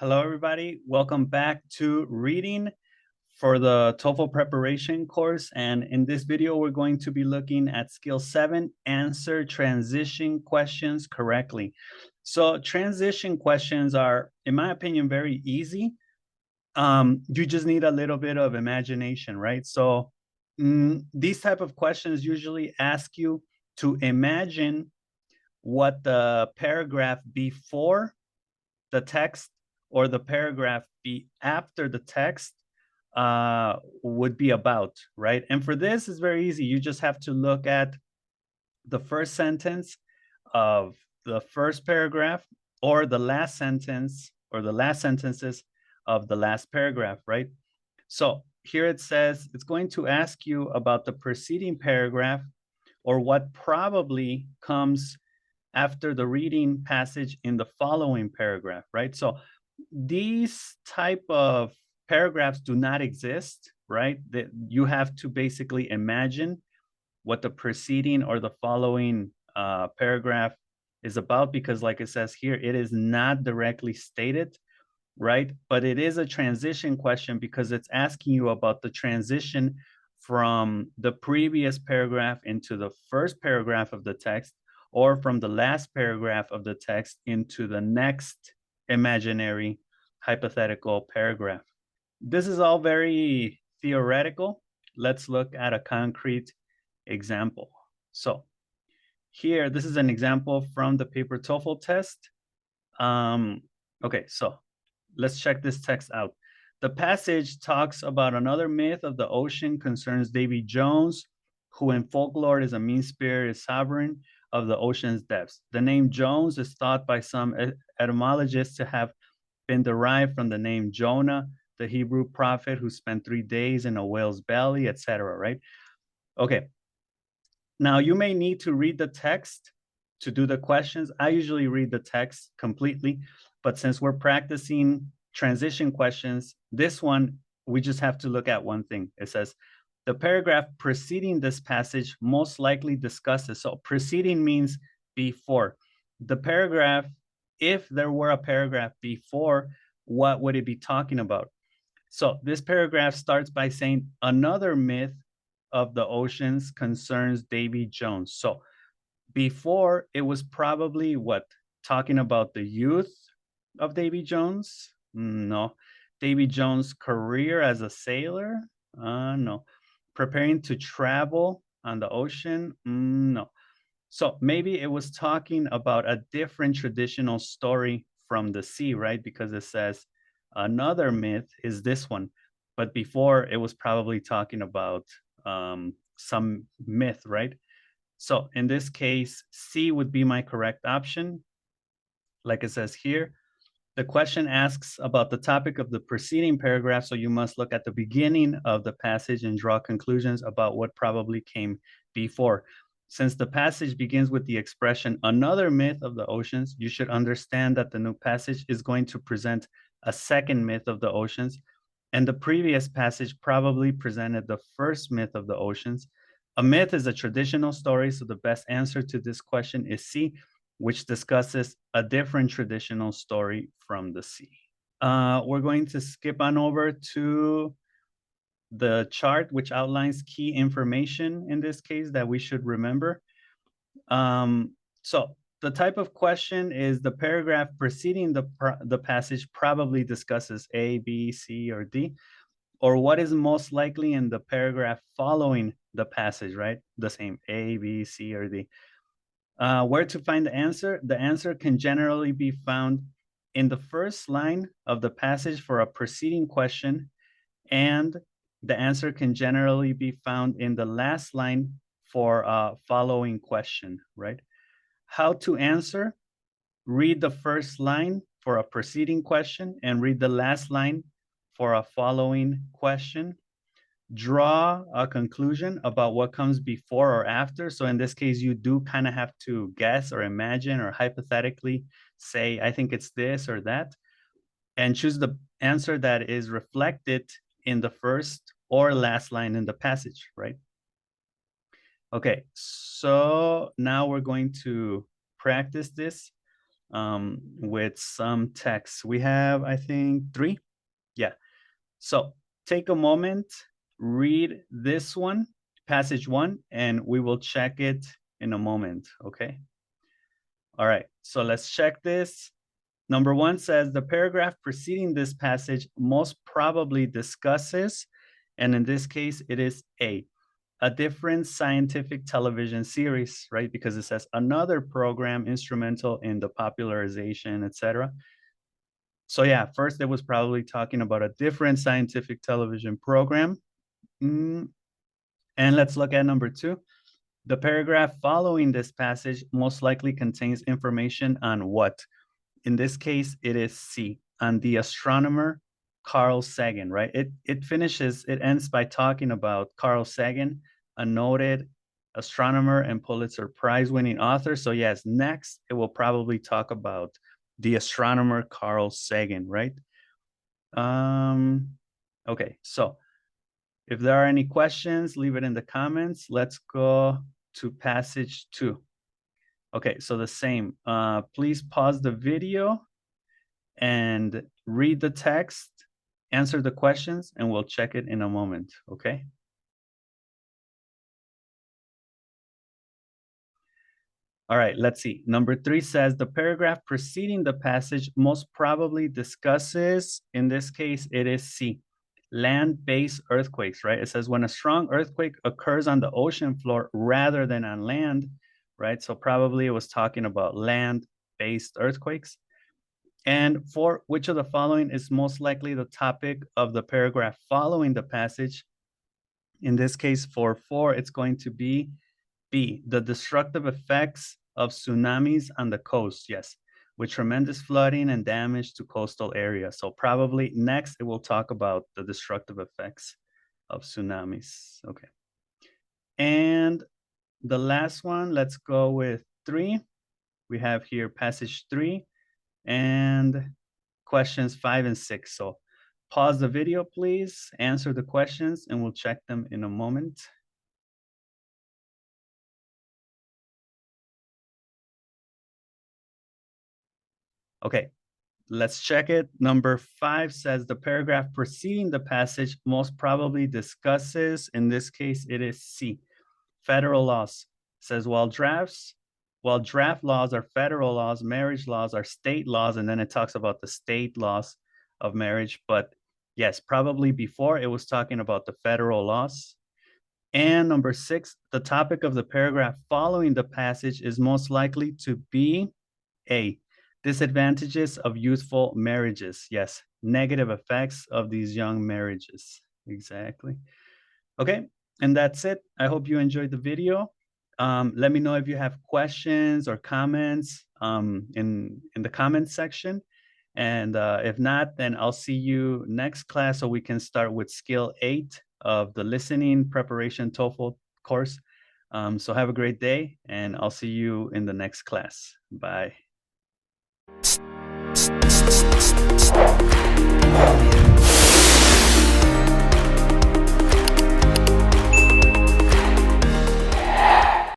Hello, everybody. Welcome back to reading for the TOEFL preparation course. And in this video, we're going to be looking at skill 7, answer transition questions correctly. So transition questions are, in my opinion, very easy. You just need a little bit of imagination, right? So these type of questions usually ask you to imagine what the paragraph before the text or the paragraph be after the text would be about, right? And for this, it's very easy. You just have to look at the first sentence of the first paragraph or the last sentence or the last sentences of the last paragraph, right? So here it says it's going to ask you about the preceding paragraph or what probably comes after the reading passage in the following paragraph, right? So these type of paragraphs do not exist, right? That you have to basically imagine what the preceding or the following paragraph is about, because like it says here, it is not directly stated, right? But it is a transition question because it's asking you about the transition from the previous paragraph into the first paragraph of the text, or from the last paragraph of the text into the next imaginary hypothetical paragraph. This is all very theoretical. Let's look at a concrete example. So here, this is an example from the paper TOEFL test. Okay, so let's check this text out. The passage talks about another myth of the ocean, concerns Davy Jones, who in folklore is a mean-spirited sovereign of the ocean's depths. The name Jones is thought by some etymologists to have been derived from the name Jonah, the Hebrew prophet who spent 3 days in a whale's belly, etc., right? Okay. Now you may need to read the text to do the questions. I usually read the text completely, but since we're practicing transition questions, this one, we just have to look at one thing. It says, the paragraph preceding this passage most likely discusses. So preceding means before. The paragraph, if there were a paragraph before, what would it be talking about? So this paragraph starts by saying another myth of the oceans concerns Davy Jones. So before, it was probably what? Talking about the youth of Davy Jones? No. Davy Jones' career as a sailor? No. Preparing to travel on the ocean? No. So maybe it was talking about a different traditional story from the sea, right? Because it says another myth is this one. But before, it was probably talking about some myth, right? So in this case, C would be my correct option. Like it says here, the question asks about the topic of the preceding paragraph, so you must look at the beginning of the passage and draw conclusions about what probably came before. Since the passage begins with the expression another myth of the oceans, you should understand that the new passage is going to present a second myth of the oceans, and the previous passage probably presented the first myth of the oceans. A myth is a traditional story, so the best answer to this question is C, which discusses a different traditional story from the sea. We're going to skip on over to the chart, which outlines key information in this case that we should remember. So the type of question is the paragraph preceding the passage probably discusses A, B, C, or D, or what is most likely in the paragraph following the passage, right? The same, A, B, C, or D. Where to find the answer? The answer can generally be found in the first line of the passage for a preceding question, and the answer can generally be found in the last line for a following question, right? How to answer? Read the first line for a preceding question and read the last line for a following question. Draw a conclusion about what comes before or after. So in this case, you do kind of have to guess or imagine or hypothetically say, I think it's this or that, and choose the answer that is reflected in the first or last line in the passage, right? Okay, so now we're going to practice this. with some text. We have, I think, 3. Yeah. So take a moment, read this one, passage 1, and we will check it in a moment, okay? All right, so let's check this. Number 1 says the paragraph preceding this passage most probably discusses, and in this case, it is a different scientific television series, right? Because it says another program instrumental in the popularization, etc. So yeah, first it was probably talking about a different scientific television program. And let's look at number 2. The paragraph following this passage most likely contains information on what? In this case, it is C, on the astronomer Carl Sagan, right? It ends by talking about Carl Sagan, a noted astronomer and Pulitzer Prize winning author. So yes, next it will probably talk about the astronomer Carl Sagan, right? Okay, so if there are any questions, leave it in the comments. Let's go to passage 2. Okay, so the same. Please pause the video and read the text, answer the questions, and we'll check it in a moment, okay? All right, let's see. Number 3 says the paragraph preceding the passage most probably discusses, in this case, it is C, land-based earthquakes, right? It says when a strong earthquake occurs on the ocean floor rather than on land, right? So probably it was talking about land-based earthquakes. And for which of the following is most likely the topic of the paragraph following the passage? In this case, for 4, it's going to be B, the destructive effects of tsunamis on the coast. Yes, with tremendous flooding and damage to coastal areas. So probably next it will talk about the destructive effects of tsunamis. Okay. And the last one, let's go with 3. We have here passage 3 and questions 5 and 6. So pause the video, please, answer the questions, and we'll check them in a moment. Okay, let's check it. Number 5 says the paragraph preceding the passage most probably discusses, in this case, it is C, federal laws. It says while draft laws are federal laws, marriage laws are state laws, and then it talks about the state laws of marriage. But yes, probably before it was talking about the federal laws. And number 6, the topic of the paragraph following the passage is most likely to be A, disadvantages of youthful marriages. Yes, negative effects of these young marriages. Exactly. Okay, and that's it. I hope you enjoyed the video. Let me know if you have questions or comments in the comments section. And if not, then I'll see you next class so we can start with skill 8 of the listening preparation TOEFL course. So have a great day, and I'll see you in the next class. Bye.